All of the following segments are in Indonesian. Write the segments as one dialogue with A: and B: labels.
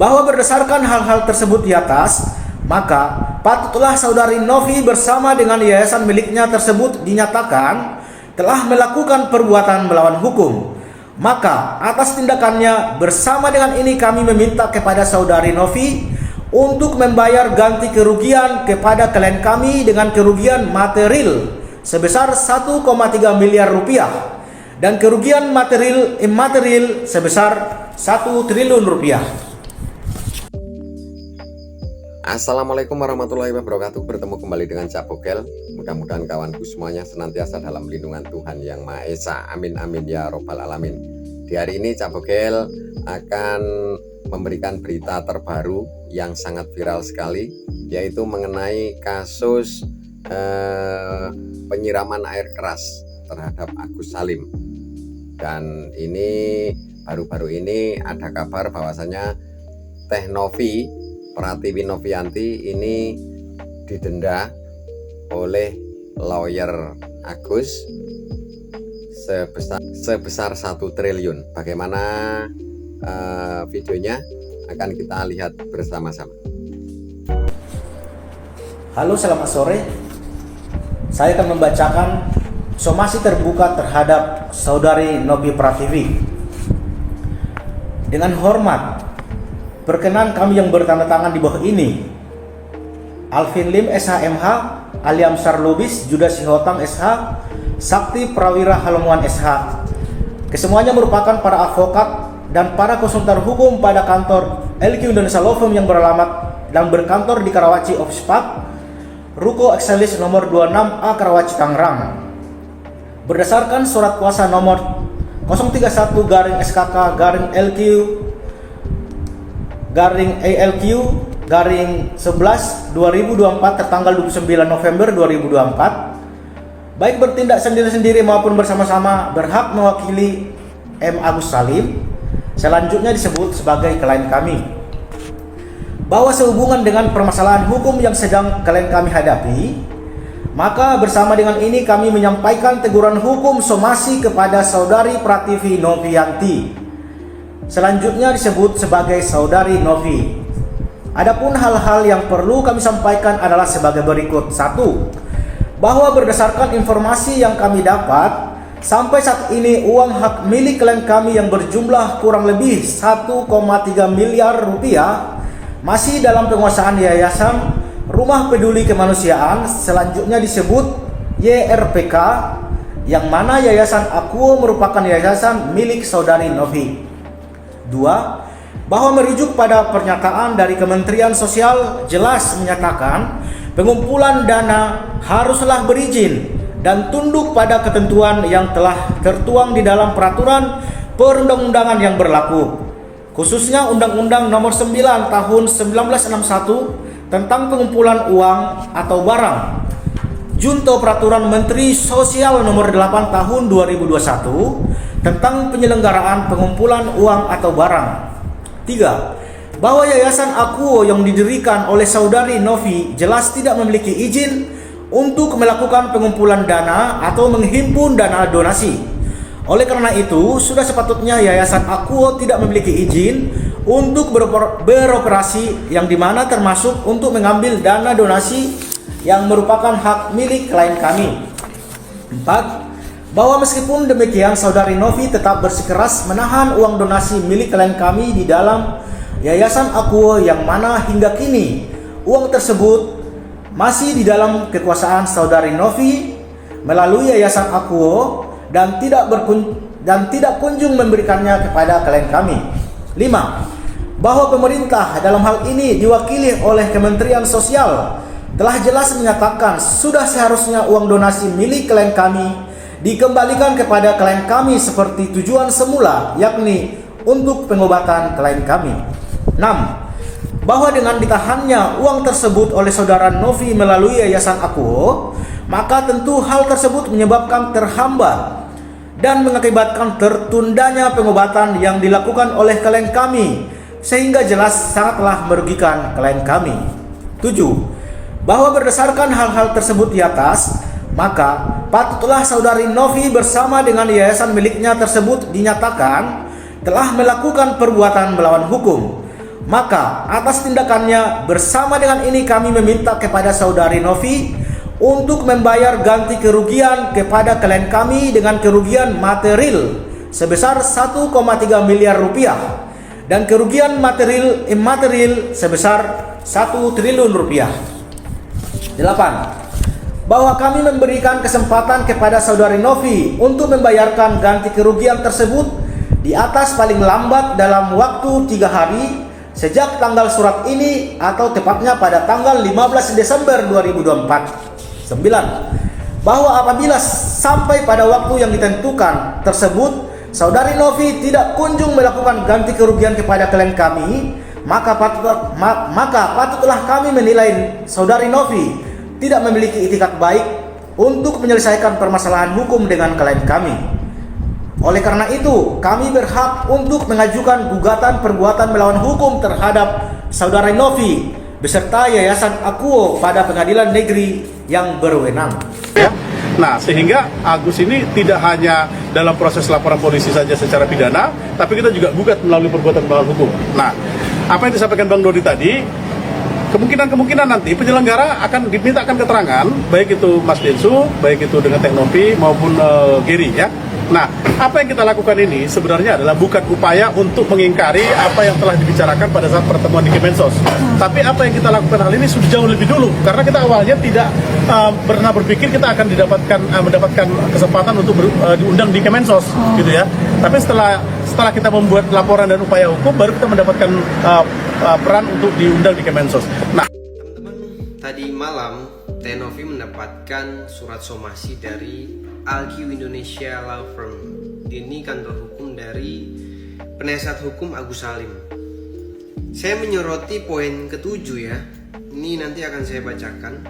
A: bahwa berdasarkan hal-hal tersebut di atas, maka patutlah saudari Novi bersama dengan yayasan miliknya tersebut dinyatakan telah melakukan perbuatan melawan hukum. Maka atas tindakannya bersama dengan ini kami meminta kepada saudari Novi untuk membayar ganti kerugian kepada klien kami dengan kerugian material sebesar 1,3 miliar rupiah dan kerugian material immaterial sebesar 1 triliun rupiah.
B: Assalamualaikum warahmatullahi wabarakatuh. Bertemu kembali dengan Cak Bogel. Mudah-mudahan kawanku semuanya senantiasa dalam lindungan Tuhan Yang Maha Esa. Amin amin ya robbal alamin. Di hari ini Cak Bogel akan memberikan berita terbaru yang sangat viral sekali, yaitu mengenai kasus penyiraman air keras terhadap Agus Salim. Dan ini baru-baru ini ada kabar bahwasanya Teh Novi Pratiwi Novianti ini didenda oleh lawyer Agus sebesar 1 triliun. Bagaimana videonya akan kita lihat bersama-sama.
A: Halo, selamat sore. Saya akan membacakan somasi terbuka terhadap saudari Novi Pratiwi. Dengan hormat, berkenan kami yang bertanda tangan di bawah ini: Alvin Lim SHMH, Aliam Sarlubis, Judah Sihotang SH, Sakti Prawira Halomuan SH. Kesemuanya merupakan para advokat dan para konsultan hukum pada kantor LQ Indonesia Law Firm yang beralamat dan berkantor di Karawaci Office Park, Ruko Excelis nomor 26A Karawaci Tangerang. Berdasarkan surat kuasa nomor 031/SKK/LQ ALQ 11 2024 tertanggal 29 November 2024, baik bertindak sendiri-sendiri maupun bersama-sama berhak mewakili M. Agus Salim, selanjutnya disebut sebagai klien kami, bahwa sehubungan dengan permasalahan hukum yang sedang klien kami hadapi, maka bersama dengan ini kami menyampaikan teguran hukum somasi kepada saudari Pratiwi Novianti, selanjutnya disebut sebagai saudari Novi. Adapun hal-hal yang perlu kami sampaikan adalah sebagai berikut. 1. Bahwa berdasarkan informasi yang kami dapat, sampai saat ini uang hak milik klien kami yang berjumlah kurang lebih 1,3 miliar rupiah masih dalam penguasaan Yayasan Rumah Peduli Kemanusiaan, selanjutnya disebut YRPK, yang mana Yayasan Akuo merupakan yayasan milik saudari Novi. 2. Bahwa merujuk pada pernyataan dari Kementerian Sosial jelas menyatakan pengumpulan dana haruslah berizin dan tunduk pada ketentuan yang telah tertuang di dalam peraturan perundang-undangan yang berlaku, khususnya Undang-Undang Nomor 9 Tahun 1961 tentang pengumpulan uang atau barang, Junto Peraturan Menteri Sosial Nomor 8 Tahun 2021 tentang penyelenggaraan pengumpulan uang atau barang. 3. Bahwa Yayasan Akuo yang didirikan oleh saudari Novi jelas tidak memiliki izin untuk melakukan pengumpulan dana atau menghimpun dana donasi. Oleh karena itu, sudah sepatutnya Yayasan Akuo tidak memiliki izin untuk beroperasi, yang dimana termasuk untuk mengambil dana donasi yang merupakan hak milik klien kami. 4. Bahwa meskipun demikian, saudari Novi tetap bersikeras menahan uang donasi milik klien kami di dalam Yayasan Akuo, yang mana hingga kini uang tersebut masih di dalam kekuasaan saudari Novi melalui Yayasan Akuo dan tidak kunjung memberikannya kepada klien kami. 5. Bahwa pemerintah dalam hal ini diwakili oleh Kementerian Sosial telah jelas menyatakan sudah seharusnya uang donasi milik klien kami dikembalikan kepada klien kami seperti tujuan semula, yakni untuk pengobatan klien kami. 6. Bahwa dengan ditahannya uang tersebut oleh saudara Novi melalui Yayasan Akuo, maka tentu hal tersebut menyebabkan terhambat dan mengakibatkan tertundanya pengobatan yang dilakukan oleh klien kami, sehingga jelas sangatlah merugikan klien kami. 7. Bahwa berdasarkan hal-hal tersebut di atas, maka patutlah saudari Novi bersama dengan yayasan miliknya tersebut dinyatakan telah melakukan perbuatan melawan hukum. Maka atas tindakannya bersama dengan ini kami meminta kepada saudari Novi untuk membayar ganti kerugian kepada klien kami dengan kerugian material sebesar 1,3 miliar rupiah dan kerugian material immaterial sebesar 1 triliun rupiah. 8. Bahwa kami memberikan kesempatan kepada saudari Novi untuk membayarkan ganti kerugian tersebut di atas paling lambat dalam waktu 3 hari sejak tanggal surat ini atau tepatnya pada tanggal 15 Desember 2024. 9. Bahwa apabila sampai pada waktu yang ditentukan tersebut saudari Novi tidak kunjung melakukan ganti kerugian kepada klien kami, maka patutlah kami menilai saudari Novi tidak memiliki itikat baik untuk menyelesaikan permasalahan hukum dengan klien kami. Oleh karena itu, kami berhak untuk mengajukan gugatan perbuatan melawan hukum terhadap saudari Novi beserta Yayasan Akuo pada pengadilan negeri yang berwenang.
C: Ya. Nah, sehingga Agus ini tidak hanya dalam proses laporan polisi saja secara pidana, tapi kita juga gugat melalui perbuatan melawan hukum. Nah, apa yang disampaikan Bang Dodi tadi, kemungkinan nanti penyelenggara akan dimintakan keterangan, baik itu Mas Densu, baik itu dengan Teknovi maupun Geri ya. Nah, apa yang kita lakukan ini sebenarnya adalah bukan upaya untuk mengingkari apa yang telah dibicarakan pada saat pertemuan di Kemensos. Tapi apa yang kita lakukan hal ini sudah jauh lebih dulu, karena kita awalnya tidak pernah berpikir kita akan mendapatkan kesempatan untuk diundang di Kemensos, gitu ya. Tapi setelah kita membuat laporan dan upaya hukum, baru kita mendapatkan peran untuk diundang di Kemensos. Nah,
D: teman-teman, tadi malam Teknovi mendapatkan surat somasi dari Alkiu Indonesia Law Firm. Ini kantor hukum dari penasihat hukum Agus Salim. Saya menyoroti poin ke-7 ya. Ini nanti akan saya bacakan.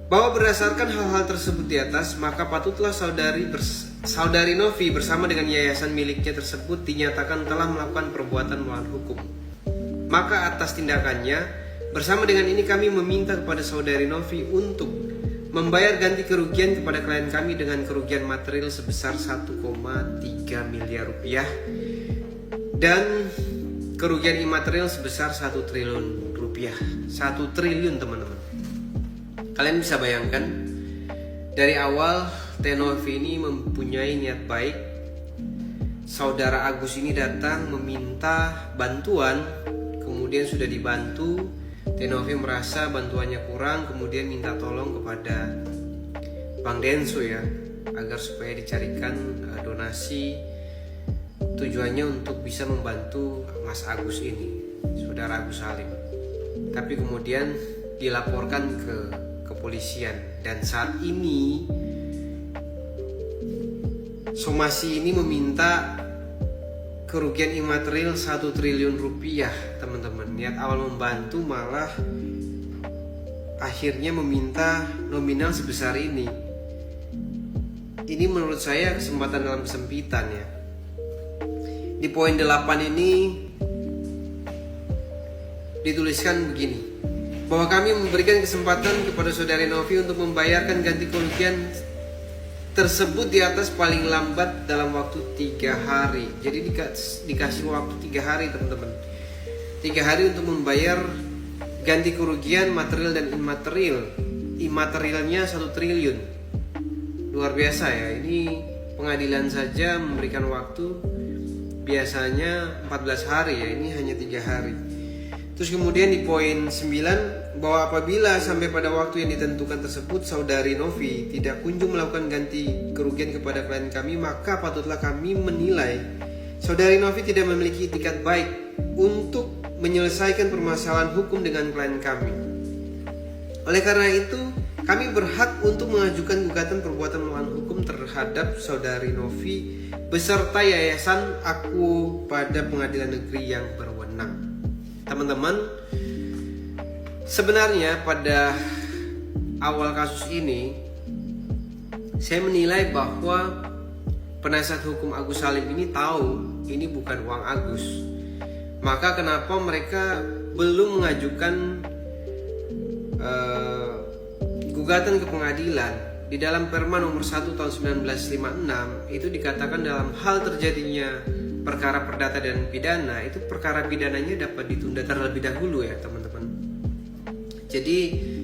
D: Bahwa berdasarkan hal-hal tersebut di atas, maka patutlah saudari Novi bersama dengan yayasan miliknya tersebut dinyatakan telah melakukan perbuatan melawan hukum. Maka atas tindakannya, bersama dengan ini kami meminta kepada saudari Novi untuk membayar ganti kerugian kepada klien kami dengan kerugian material sebesar 1,3 miliar rupiah dan kerugian imaterial sebesar 1 triliun rupiah. 1 triliun teman-teman. Kalian bisa bayangkan, dari awal Teknovi ini mempunyai niat baik. Saudara Agus ini datang meminta bantuan, kemudian sudah dibantu. Teknovi merasa bantuannya kurang, kemudian minta tolong kepada Bang Denso ya, agar supaya dicarikan donasi, tujuannya untuk bisa membantu Mas Agus ini, saudara Agus Salim. Tapi kemudian dilaporkan ke kepolisian, dan saat ini somasi ini meminta kerugian imaterial 1 triliun rupiah teman-teman. Niat awal membantu malah akhirnya meminta nominal sebesar ini. Ini menurut saya kesempatan dalam kesempitan ya. Di poin 8 ini dituliskan begini, bahwa kami memberikan kesempatan kepada saudari Novi untuk membayarkan ganti kerugian tersebut di atas paling lambat dalam waktu 3 hari. Jadi dikasih waktu 3 hari teman-teman. 3 hari untuk membayar ganti kerugian material dan imaterial. Imaterialnya 1 triliun. Luar biasa ya. Ini pengadilan saja memberikan waktu biasanya 14 hari ya. Ini hanya 3 hari. Terus kemudian di poin 9, bahwa apabila sampai pada waktu yang ditentukan tersebut saudari Novi tidak kunjung melakukan ganti kerugian kepada klien kami, maka patutlah kami menilai saudari Novi tidak memiliki itikat baik untuk menyelesaikan permasalahan hukum dengan klien kami. Oleh karena itu, kami berhak untuk mengajukan gugatan perbuatan melawan hukum terhadap saudari Novi beserta Yayasan Akuo pada pengadilan negeri yang berwenang. Teman-teman, sebenarnya pada awal kasus ini saya menilai bahwa penasihat hukum Agus Salim ini tahu ini bukan uang Agus. Maka kenapa mereka belum mengajukan gugatan ke pengadilan? Di dalam Perma nomor 1 tahun 1956 itu dikatakan dalam hal terjadinya perkara perdata dan pidana, itu perkara pidananya dapat ditunda terlebih dahulu ya teman-teman. Jadi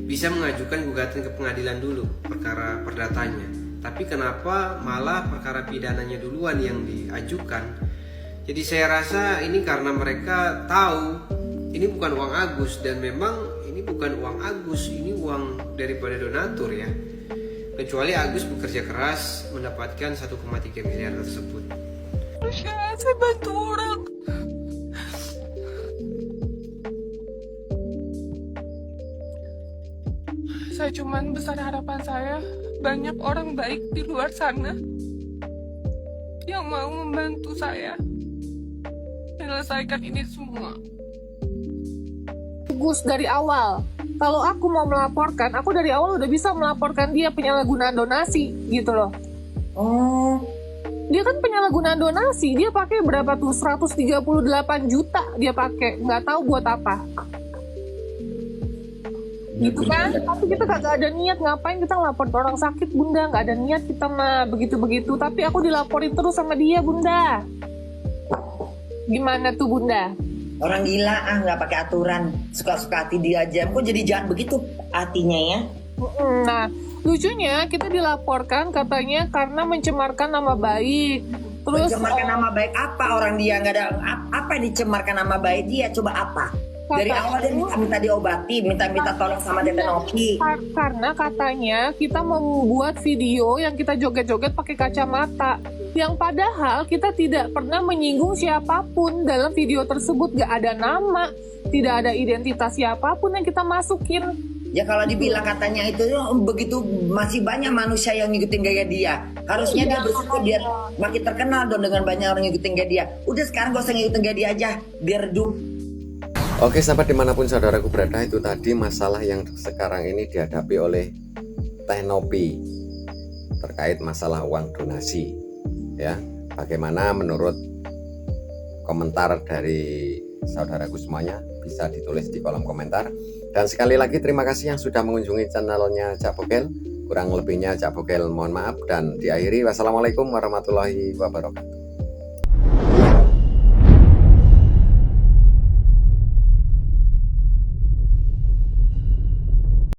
D: bisa mengajukan gugatan ke pengadilan dulu perkara perdatanya. Tapi kenapa malah perkara pidananya duluan yang diajukan? Jadi saya rasa ini karena mereka tahu ini bukan uang Agus, dan memang ini bukan uang Agus, ini uang daripada donatur ya. Kecuali Agus bekerja keras mendapatkan 1,3 miliar tersebut.
E: Saya bantu orang. Saya cuman besar harapan saya banyak orang baik di luar sana yang mau membantu saya menyelesaikan ini semua.
F: Gus dari awal. Kalau aku mau melaporkan, aku dari awal udah bisa melaporkan dia penyalahgunaan donasi gitu loh.
G: Oh,
F: Dia kan penyalahgunaan donasi, dia pakai berapa tuh? 138 juta dia pakai, nggak tahu buat apa. Gitu kan? Tapi kita kagak ada niat, ngapain kita ngelapor orang sakit, Bunda? Nggak ada niat kita mah begitu-begitu. Tapi aku dilaporin terus sama dia, Bunda. Gimana tuh, Bunda?
G: orang gila nggak pakai aturan, suka-suka hati dia aja. Kok jadi jahat begitu hatinya ya?
F: Nah, lucunya kita dilaporkan katanya karena mencemarkan nama baik. Terus
G: Mencemarkan nama baik apa? Orang dia nggak ada apa yang dicemarkan nama baik dia? Coba apa? Dari awal dia minta diobati, minta tolong sama Tete Noki.
F: Karena katanya kita membuat video yang kita joget-joget pakai kacamata, yang padahal kita tidak pernah menyinggung siapapun dalam video tersebut. Gak ada nama, tidak ada identitas siapapun yang kita masukin.
G: Ya kalau dibilang katanya itu begitu, masih banyak manusia yang ngikutin gaya dia. Harusnya dia bersyukur biar makin terkenal dong dengan banyak orang ngikutin gaya dia. Udah sekarang gak usah ngikutin gaya dia aja, biar redup.
B: Oke, sahabat dimanapun saudaraku berada, itu tadi masalah yang sekarang ini dihadapi oleh Teh Nopi terkait masalah uang donasi. Ya, bagaimana menurut komentar dari saudaraku semuanya bisa ditulis di kolom komentar. Dan sekali lagi terima kasih yang sudah mengunjungi channelnya Cak Bokel. Kurang lebihnya Cak Bokel mohon maaf, dan diakhiri wassalamualaikum warahmatullahi wabarakatuh.